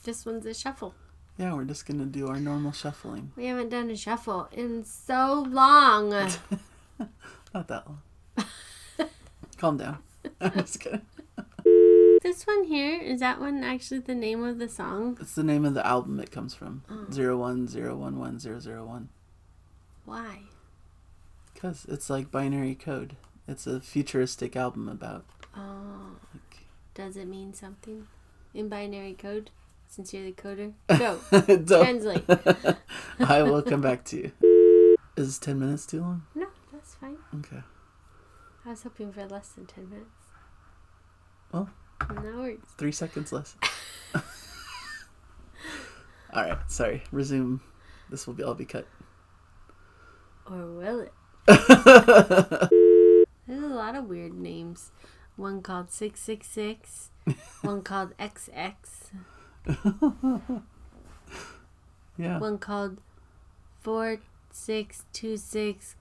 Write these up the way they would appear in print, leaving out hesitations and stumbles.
This one's a shuffle. Yeah, we're just going to do our normal shuffling. We haven't done a shuffle in so long. Not that long. Calm down. I'm just kidding. This one here, is that one actually the name of the song? It's the name of the album it comes from. 010110001. Why? Because it's like binary code. It's a futuristic album about... Oh. Does it mean something in binary code? Since you're the coder? Go. Translate. I will come back to you. Is 10 minutes too long? No, that's fine. Okay. I was hoping for less than 10 minutes. Well, no worries. 3 seconds less. Alright, sorry. Resume. This will all be cut. Or will it? There's a lot of weird names. One called 666. One called XX. Yeah. One called 4626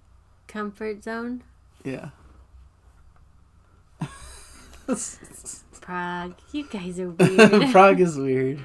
Comfort Zone. Yeah. Prog. You guys are weird. Prog is weird.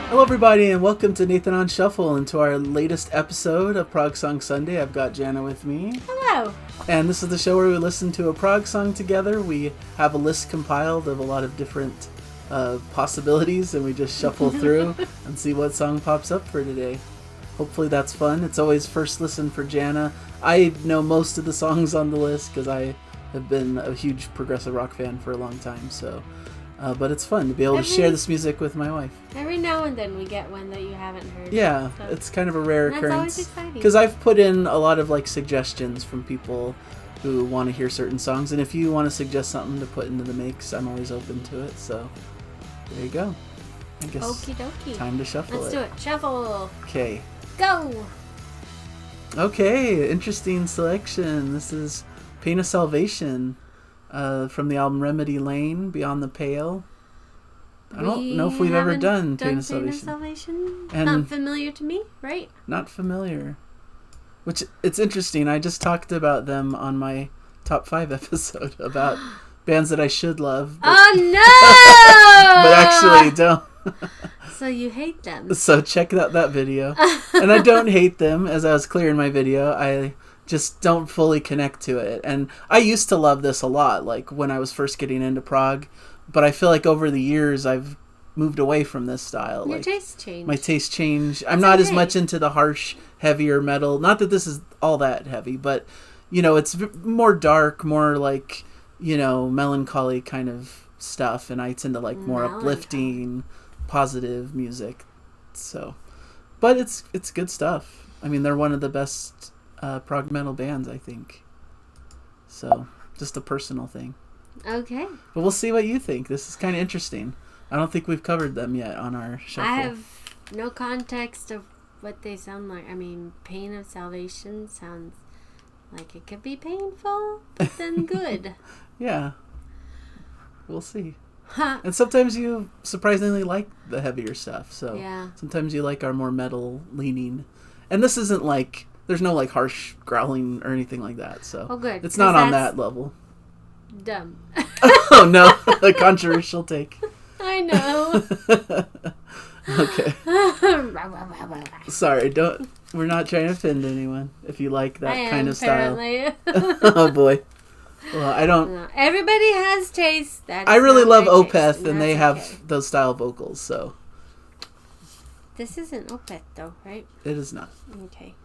Hello everybody and welcome to Nathan on Shuffle and to our latest episode of Prog Song Sunday. I've got Jana with me. Hello. And this is the show where we listen to a prog song together. We have a list compiled of a lot of different possibilities and we just shuffle through and see what song pops up for today. Hopefully that's fun. It's always first listen for Jana. I know most of the songs on the list because I have been a huge progressive rock fan for a long time. So, but it's fun to be able to share this music with my wife. Every now and then we get one that you haven't heard. Yeah, so. It's kind of a rare occurrence. That's always exciting. Because I've put in a lot of like suggestions from people who want to hear certain songs, and if you want to suggest something to put into the mix, I'm always open to it. So there you go. I guess okie dokie. Time to shuffle. Let's do it. Shuffle. Okay. Go. Okay, interesting selection. This is Pain of Salvation from the album Remedy Lane, Beyond the Pale. I don't know if we've ever done Pain of Salvation. And not familiar to me, right? Not familiar. Which, it's interesting. I just talked about them on my top 5 episode about bands that I should love. But, oh no! but actually don't. So you hate them. So check out that video. And I don't hate them, as I was clear in my video. I just don't fully connect to it. And I used to love this a lot, like when I was first getting into prog. But I feel like over the years I've moved away from this style. Your like, taste changed. My taste changed. I'm not as much into the harsh, heavier metal. Not that this is all that heavy, but, you know, it's more dark, more like, you know, melancholy kind of stuff. And I tend to like more uplifting, positive music. So, but it's good stuff. I mean, they're one of the best prog metal bands, I think. So, just a personal thing. Okay. But we'll see what you think. This is kind of interesting. I don't think we've covered them yet on our shuffle. I have no context of what they sound like. I mean, Pain of Salvation sounds like it could be painful, but then good. Yeah. We'll see. Huh. And sometimes you surprisingly like the heavier stuff. So yeah. Sometimes you like our more metal leaning. And this isn't like, there's no like harsh growling or anything like that. So oh, good. It's not on that level. Dumb. Oh no, a controversial take. I know. Okay. Sorry, we're not trying to offend anyone if you like that kind of style. Oh boy. Well, I don't. No, everybody has taste. I really love Opeth, and they have those style vocals, so. This isn't Opeth, though, right? It is not. Okay.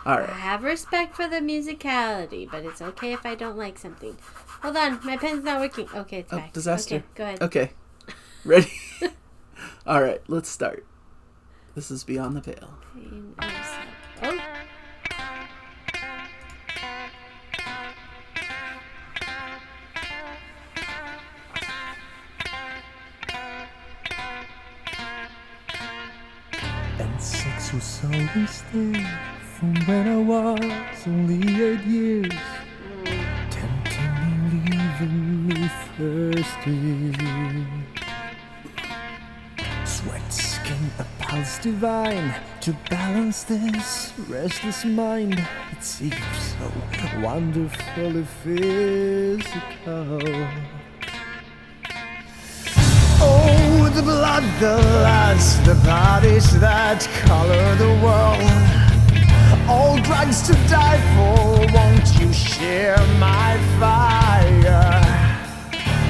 All right. I have respect for the musicality, but it's okay if I don't like something. Hold on, my pen's not working. Okay, it's back. Disaster. Okay, go ahead. Okay. Ready? All right, let's start. This is Beyond the Pale. Oh. And sex was always there from when I was only 8 years, tempting me, leaving me thirsty. Sweat, skin, a pulse divine to balance this restless mind. It seems so wonderfully physical. Oh, the blood, the lust, the bodies that color the world. All drugs to die for, won't you share my fire?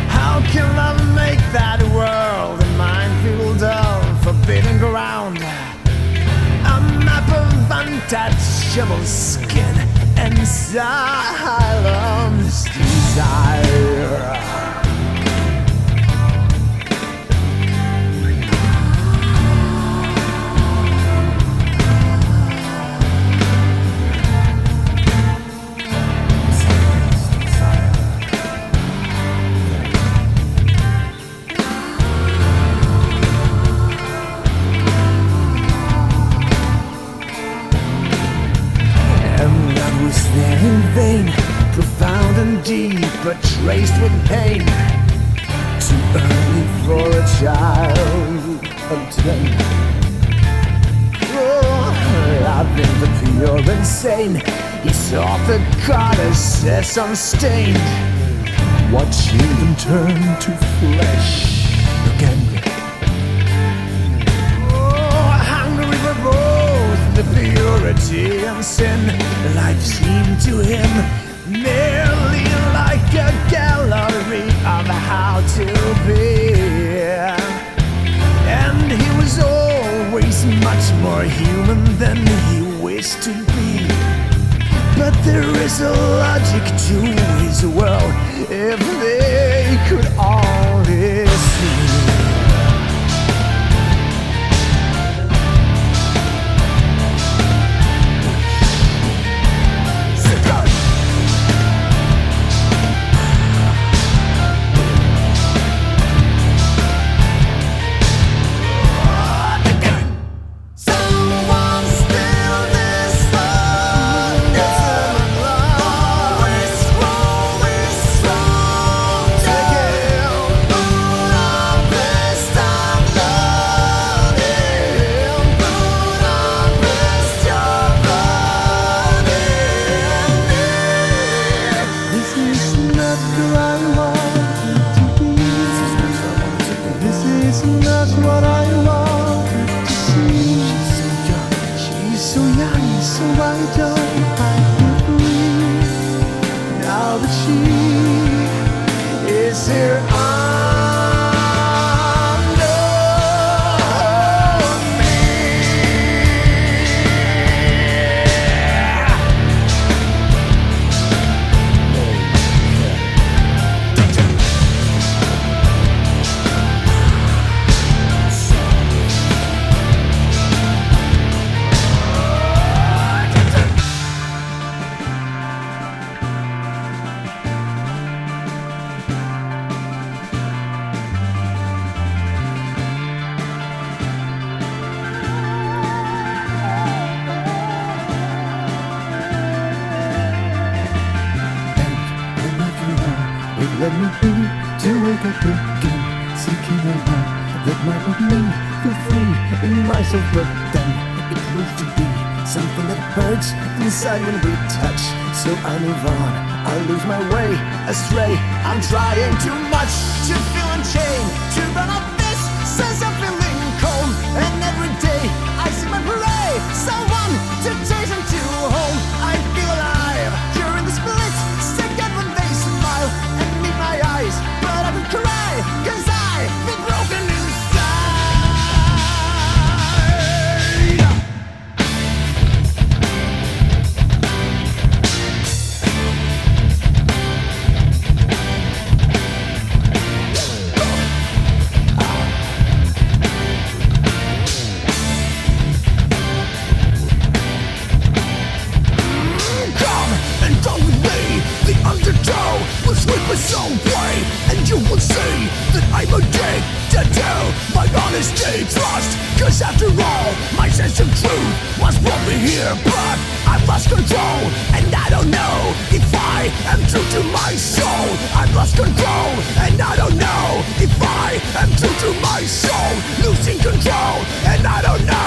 How can love make that world a minefield of forbidden ground? A map of untouchable skin and silence desire. In vain, profound and deep, but traced with pain. Too early for a child of 10. Oh, loving the pure and sane, he saw the goddesses unstained, watching them turn to flesh again. Oh, hungry for both the purity and sin, life seemed to him merely like a gallery of how to be. And he was always much more human than he wished to be. But there is a logic to his world, if they could only see. Let me be to wake up again, seeking a love that might make me feel free in myself. But then it proves to be something that hurts inside when we touch. So I move on, I lose my way astray. I'm trying too much to feel unchained, to run off this sense of feeling cold. And every day I see my parade, someone to chase into home. I feel alive during the split second when they smile and meet my eyes, but I will cry, cause I feel broken inside. Come and go with me, the undertow will sweep us away, and you will see that I'm addicted to my honesty, trust. Cause after all, my sense of truth was brought me here, but I've lost control, and I don't know if I am true to my soul. I've lost control, and I don't know if I am true to my soul. Losing control, and I don't know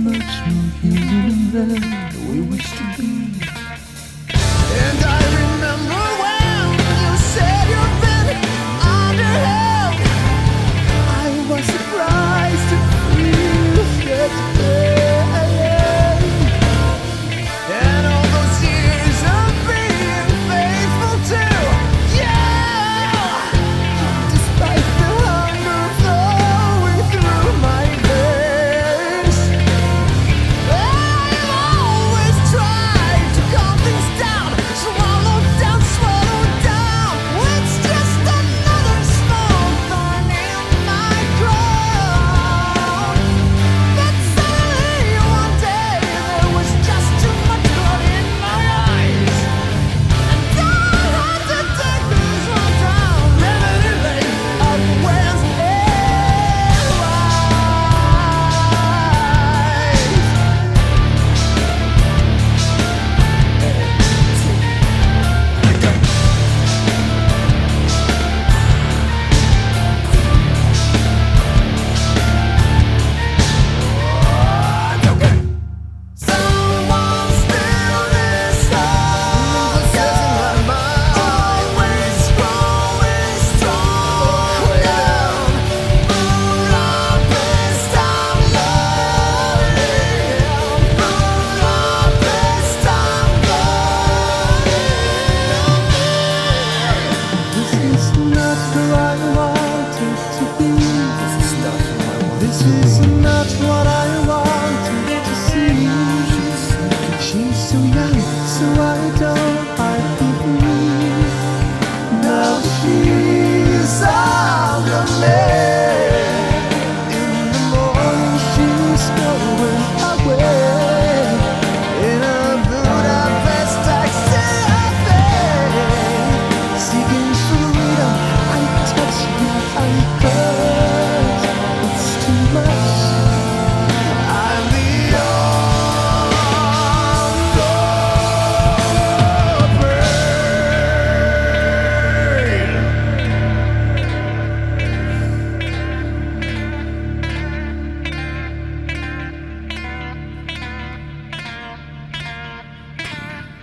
much more human than we wish to be. And I remember when you said you've been under help. I was surprised to feel that today. And all those years of being faithful to you, despite the hunger flowing through my veins, I've always tried to calm things down. Swallow down, it's just another small thorn in my crown. But suddenly one day there was just too much blood in my eyes, and I had to take this one down. Remedy late of Wednesday Someone still this heart, always growing stronger. Full of best I'm learning. Full of best I'm learning. This is not who I wanted to be. This is not what I wanted to see. She's so young, so I don't like to be. Now she's on the man. In the morning she's going away. In a Budapest taxi, seeking freedom, I touch you, I hurt. It's too much. I'm the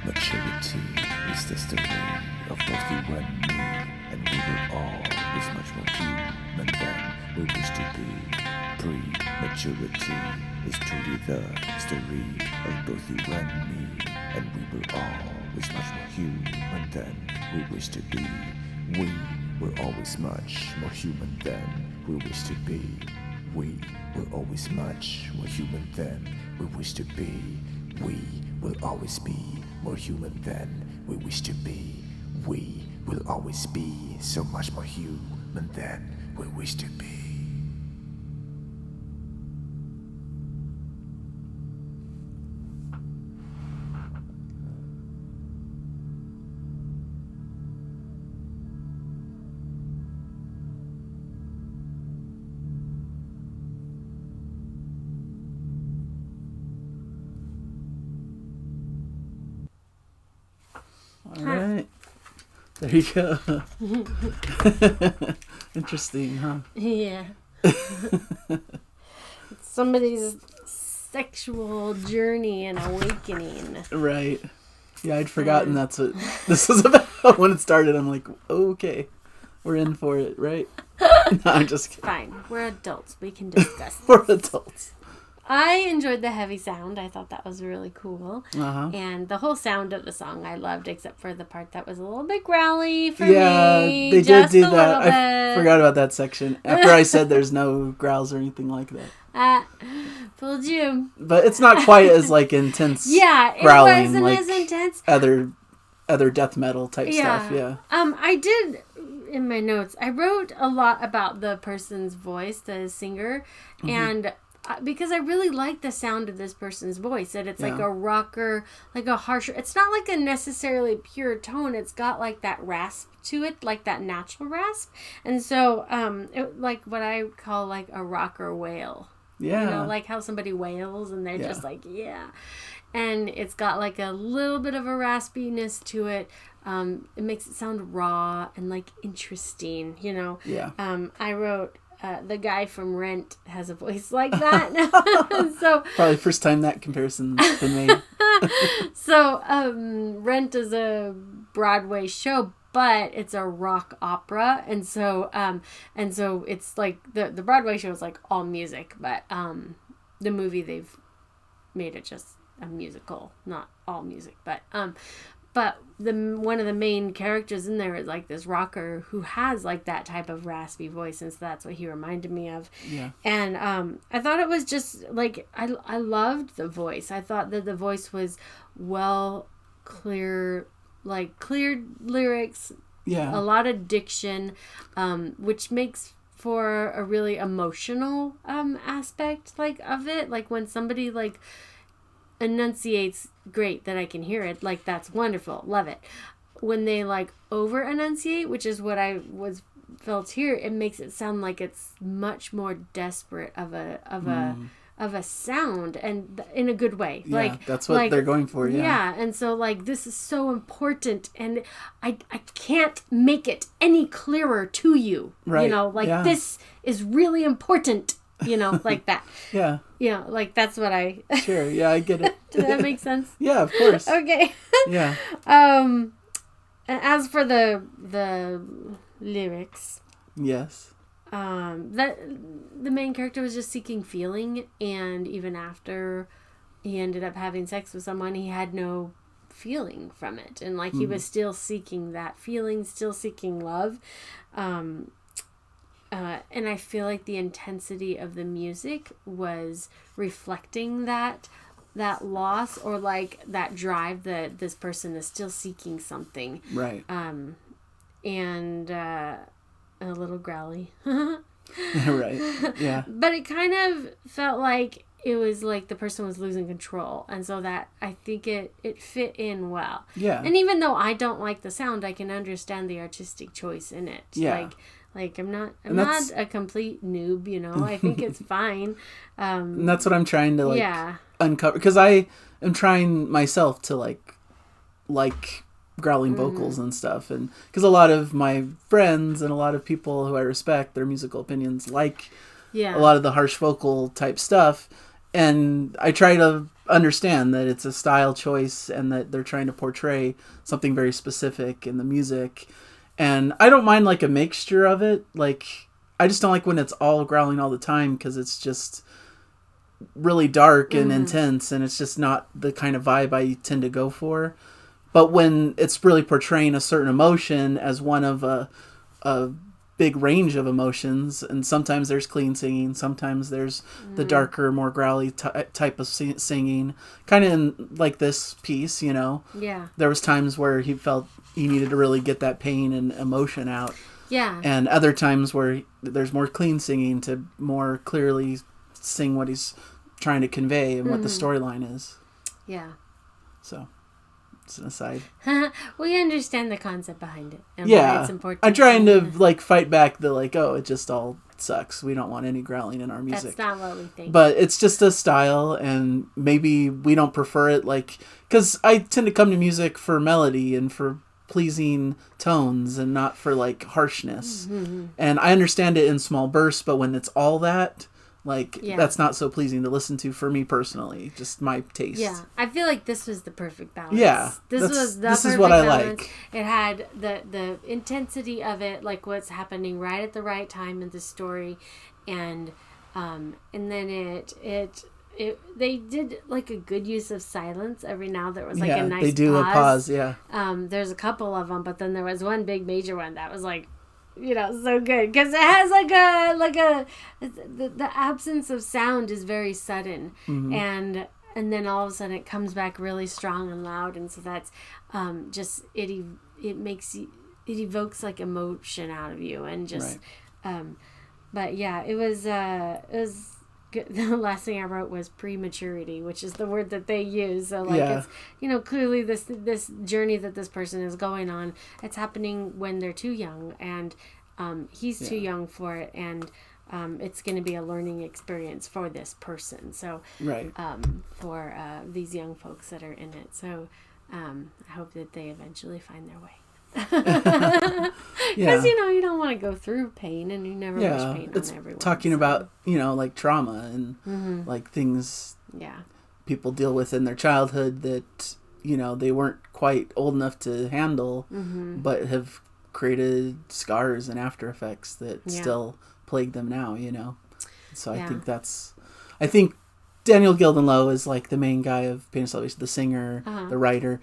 maturity is the story of both you and me, and we were always much more human than we wish to be. Prematurity is truly the story of both you and me, and we were always much more human than we wish to be. We were always much more human than we wish to be. We were always much more human than we wish to be. We will always be more human than we wish to be. We will always be so much more human than we wish to be. All right. There you go. Interesting, huh? Yeah. Somebody's sexual journey and awakening. Right. Yeah, I'd forgotten that's what this was about when it started. I'm like, okay, we're in for it, right? No, I'm just kidding. Fine. We're adults. We can discuss this. We're adults. I enjoyed the heavy sound. I thought that was really cool. Uh-huh. And the whole sound of the song I loved, except for the part that was a little bit growly for Yeah, me. they just did do a that. little I bit. forgot about that section. After I said there's no growls or anything like that. Fooled you. But it's not quite as like intense. Yeah, it growling, wasn't like as intense. Other death metal type stuff. Yeah. I did in my notes. I wrote a lot about the person's voice, the singer, and because I really like the sound of this person's voice. That it's like a rocker, like a harsher. It's not like a necessarily pure tone. It's got like that rasp to it, like that natural rasp, and so it, like what I call like a rocker wail. Yeah. You know, like how somebody wails and they're just like, yeah. And it's got like a little bit of a raspiness to it. It makes it sound raw and like interesting, you know. Yeah. I wrote, the guy from Rent has a voice like that. So probably first time that comparison's been made. So Rent is a Broadway show, but it's a rock opera, and so it's like the Broadway show is like all music, but the movie they've made it just a musical, not all music, but one of the main characters in there is like this rocker who has like that type of raspy voice, and so that's what he reminded me of. Yeah. And I thought it was just like I loved the voice. I thought that the voice was clear lyrics. Yeah. A lot of diction, which makes for a really emotional aspect like of it. Like when somebody like enunciates great that I can hear it, like that's wonderful, love it. When they like over enunciate, which is what I felt here, it makes it sound like it's much more desperate of a sound, and in a good way. Yeah, like that's what they're going for. Yeah, and so like this is so important, and I can't make it any clearer to you. Right. You know, like this is really important. You know, like that. Yeah. You know, like that's what I. Sure. Yeah, I get it. Does that make sense? Yeah, of course. Okay. Yeah. As for the lyrics. Yes. That the main character was just seeking feeling, and even after he ended up having sex with someone, he had no feeling from it, and like he was still seeking that feeling, still seeking love. And I feel like the intensity of the music was reflecting that loss, or like that drive that this person is still seeking something. Right. And a little growly. Right. Yeah. But it kind of felt like it was like the person was losing control, and so that I think it fit in well. Yeah. And even though I don't like the sound, I can understand the artistic choice in it. Yeah. Like I'm not a complete noob, you know. I think it's fine. And that's what I'm trying to uncover, because I am trying myself to like growling vocals and stuff, and because a lot of my friends and a lot of people who I respect, their musical opinions like a lot of the harsh vocal type stuff, and I try to understand that it's a style choice and that they're trying to portray something very specific in the music. And I don't mind like a mixture of it. Like, I just don't like when it's all growling all the time, because it's just really dark and intense, and it's just not the kind of vibe I tend to go for. But when it's really portraying a certain emotion as one of a big range of emotions, and sometimes there's clean singing, sometimes there's the darker, more growly type of singing, kind of in like this piece, you know. Yeah. There was times where he felt he needed to really get that pain and emotion out. Yeah. And other times where there's more clean singing to more clearly sing what he's trying to convey and what the storyline is. Yeah. So, it's an aside. We understand the concept behind it. And why it's important. I'm trying to like fight back the like, oh, it just all sucks. We don't want any growling in our music. That's not what we think. But it's just a style, and maybe we don't prefer it, like, because I tend to come to music for melody and for pleasing tones and not for like harshness. And I understand it in small bursts, but when it's all that, like, that's not so pleasing to listen to for me personally, just my taste. Yeah, I feel like this was the perfect balance. Yeah, this is what I balance. like. It had the intensity of it, like what's happening right at the right time in the story, and then it they did like a good use of silence every now. There was like a nice they do pause. a pause. There's a couple of them, but then there was one big major one that was like, you know, so good, because it has the absence of sound is very sudden, and then all of a sudden it comes back really strong and loud, and so that's just it evokes like emotion out of you, and just but yeah, it was good. The last thing I wrote was prematurity, which is the word that they use. So like it's, you know, clearly this journey that this person is going on, it's happening when they're too young, and he's too young for it, and it's going to be a learning experience for this person. So for these young folks that are in it. So I hope that they eventually find their way. Because, Yeah. you don't want to go through pain, and you never wish pain It's on everyone. talking so. about, like trauma and like things Yeah. people deal with in their childhood that, they weren't quite old enough to handle, but have created scars and after effects that still plague them now, So I think Daniel Gildenlow is like the main guy of Pain of Salvation, the singer, the writer.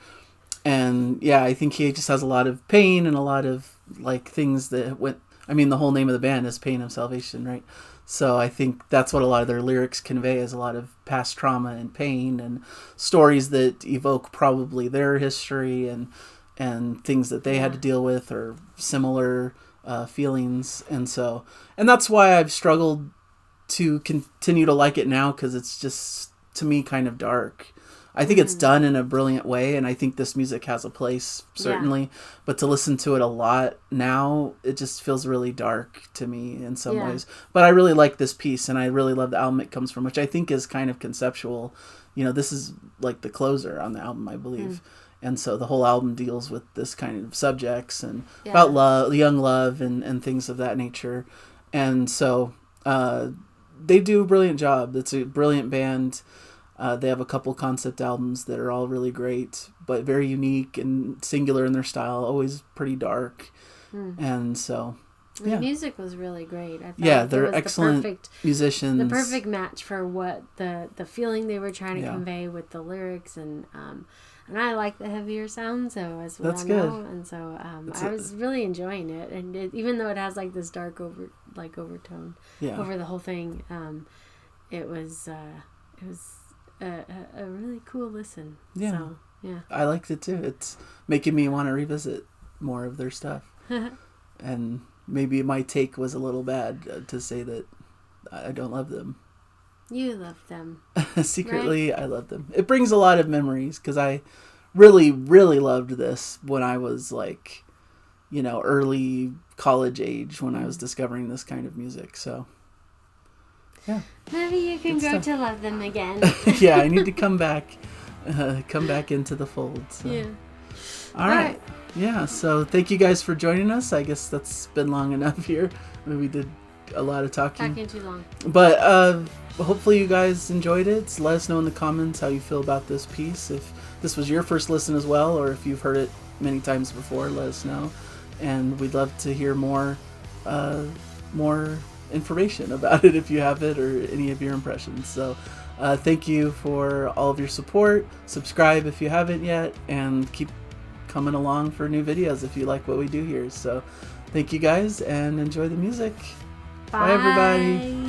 And I think he just has a lot of pain and a lot of like things that went, the whole name of the band is Pain of Salvation, right? So I think that's what a lot of their lyrics convey, is a lot of past trauma and pain and stories that evoke probably their history and things that they had to deal with, or similar feelings. And that's why I've struggled to continue to like it now, because it's just, to me, kind of dark. I think it's done in a brilliant way, and I think this music has a place, certainly. But to listen to it a lot now, it just feels really dark to me in some ways. But I really like this piece, and I really love the album it comes from, which I think is kind of conceptual. This is like the closer on the album, I believe. And so the whole album deals with this kind of subjects and about love, young love, and things of that nature. And so they do a brilliant job. It's a brilliant band. They have a couple concept albums that are all really great, but very unique and singular in their style, always pretty dark. And so, the music was really great. I thought they're excellent musicians. The perfect match for what the feeling they were trying to convey with the lyrics, and I like the heavier sound, so as we all know, and so I was really enjoying it. And even though it has like this dark overtone over the whole thing, it was a really cool listen. Yeah. So, I liked it too. It's making me want to revisit more of their stuff. And maybe my take was a little bad to say that I don't love them. You love them. Secretly, right? I love them. It brings a lot of memories, because I really, really loved this when I was like, early college age, when I was discovering this kind of music. So, yeah. Maybe you can grow to love them again. I need to come back into the fold. So. Yeah. All right. Yeah. So thank you guys for joining us. I guess that's been long enough here. We did a lot of talking. Talking too long. But hopefully you guys enjoyed it. Let us know in the comments how you feel about this piece. If this was your first listen as well, or if you've heard it many times before, let us know. And we'd love to hear more information about it if you have it, or any of your impressions. So thank you for all of your support. Subscribe if you haven't yet, and keep coming along for new videos if you like what we do here. So thank you guys, and enjoy the music. Bye everybody.